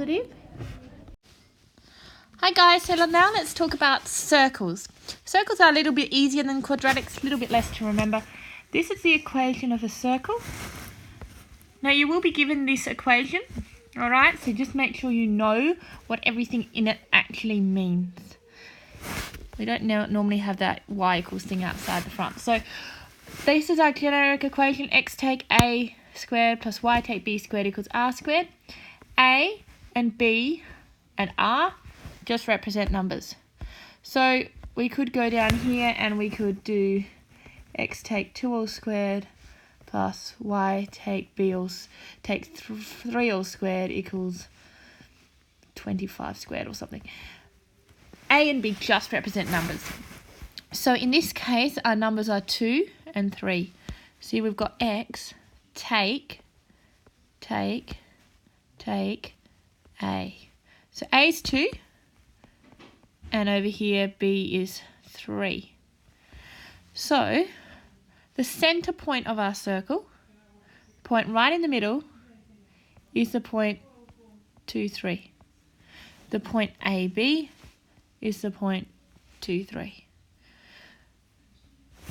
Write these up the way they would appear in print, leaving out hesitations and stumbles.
positive. Hi guys, so now let's talk about circles. Circles are a little bit easier than quadratics, a little bit less to remember. This is the equation of a circle. Now you will be given this equation, alright, so just make sure you know what everything in it actually means. We don't normally have that y equals thing outside the front. So this is our generic equation, x take a squared plus y take b squared equals r squared. A and b and r just represent numbers. So we could go down here and we could do x take 2 all squared plus y take b all take 3 all squared equals 25 squared or something. A and b just represent numbers. So in this case, our numbers are 2 and 3. See, we've got x take a. So a is 2. And over here, b is 3. So, the center point of our circle, point right in the middle, is the point 2, 3. The point AB is the point 2, 3.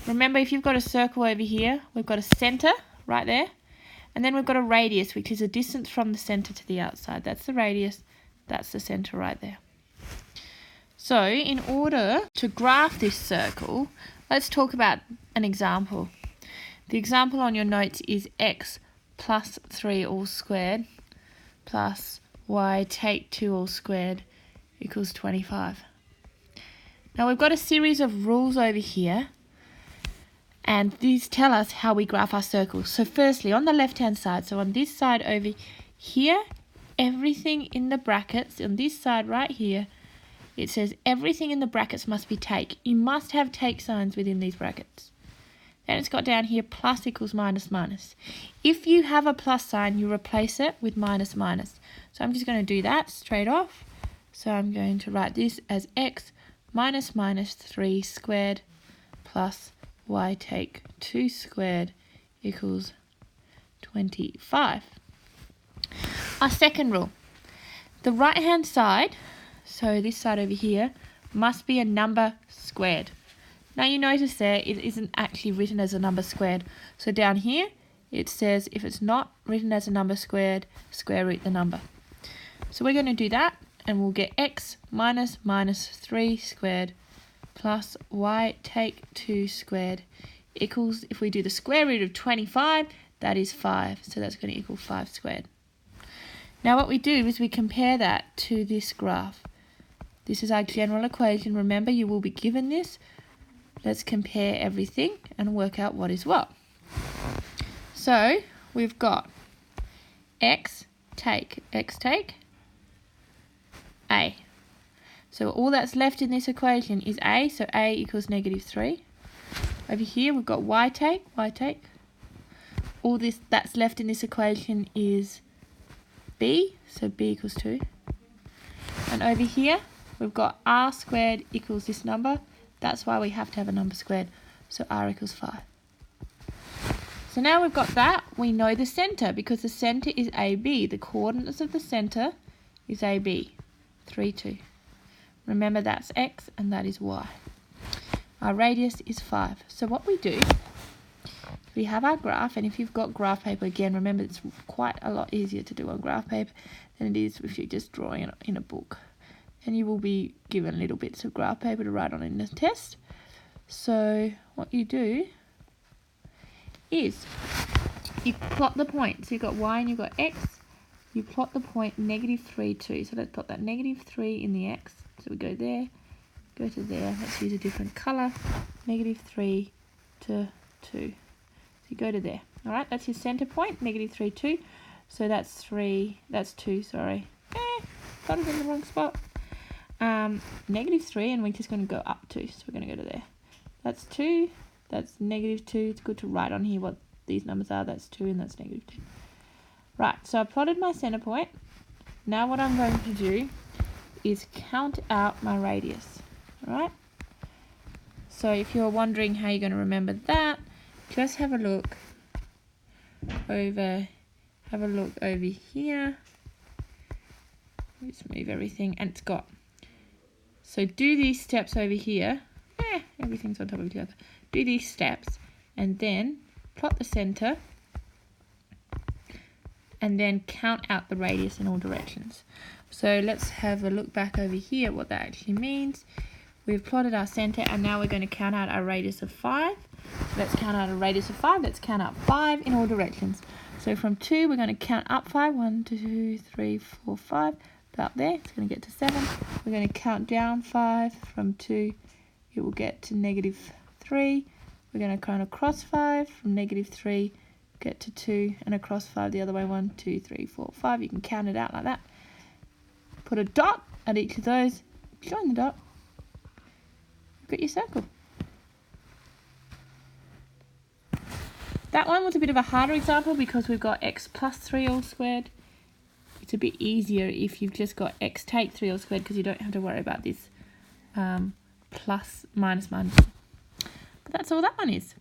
Remember, if you've got a circle over here, we've got a center right there, and then we've got a radius, which is a distance from the center to the outside. That's the radius, that's the center right there. So, in order to graph this circle, let's talk about an example. The example on your notes is x plus 3 all squared plus y take 2 all squared equals 25. Now, we've got a series of rules over here, and these tell us how we graph our circles. So, firstly, on the left-hand side, so on this side over here, everything in the brackets, on this side right here, it says everything in the brackets must be take. You must have take signs within these brackets. Then it's got down here plus equals minus minus. If you have a plus sign, you replace it with minus minus. So I'm just going to do that straight off. So I'm going to write this as x minus minus 3 squared plus y take 2 squared equals 25. Our second rule. The right-hand side, so this side over here, must be a number squared. Now you notice there it isn't actually written as a number squared. So down here it says if it's not written as a number squared, square root the number. So we're going to do that and we'll get x minus minus 3 squared plus y take 2 squared equals, if we do the square root of 25, that is 5. So that's going to equal 5 squared. Now what we do is we compare that to this graph. This is our general equation. Remember, you will be given this. Let's compare everything and work out what is what. So, we've got x take a. So all that's left in this equation is a, so a equals negative 3. Over here we've got y take. All this that's left in this equation is b, so b equals 2. And over here we've got r squared equals this number. That's why we have to have a number squared. So r equals 5. So now we've got that, we know the center because the center is AB. The coordinates of the center is AB, 3, 2. Remember that's x and that is y. Our radius is 5. So what we do, we have our graph, and if you've got graph paper, again, remember it's quite a lot easier to do on graph paper than it is if you're just drawing it in a book. And you will be given little bits of graph paper to write on in the test. So what you do is you plot the point. So you've got y and you've got x. You plot the point negative 3, 2. So let's plot that negative 3 in the x. So we go there, go to there. Let's use a different colour. Negative 3 to 2. So you go to there. All right, that's your centre point, negative 3, 2. So that's 2, sorry. Got it in the wrong spot. Negative 3, and we're just going to go up 2. So we're going to go to there. That's 2. That's negative 2. It's good to write on here what these numbers are. That's 2 and that's negative 2. Right, so I plotted my center point. Now what I'm going to do is count out my radius. Alright? So if you're wondering how you're going to remember that, just have a look over here. Let's move everything, and it's got. So do these steps over here. Everything's on top of each other. Do these steps, and then plot the center, and then count out the radius in all directions. So let's have a look back over here what that actually means. We've plotted our center, and now we're going to count out our radius of 5. Let's count out a radius of 5. Let's count out 5 in all directions. So from 2, we're going to count up 5. 1, 2, 3, 4, 5. About there, it's going to get to 7. We're going to count down 5. From 2, it will get to -3. We're going to count across 5. From -3, get to 2, and across 5 the other way. 1, 2, 3, 4, 5. You can count it out like that. Put a dot at each of those. Join the dot. Look at your circle. That one was a bit of a harder example because we've got x plus 3 all squared. It's a bit easier if you've just got x take 3 all squared because you don't have to worry about this plus, minus. But that's all that one is.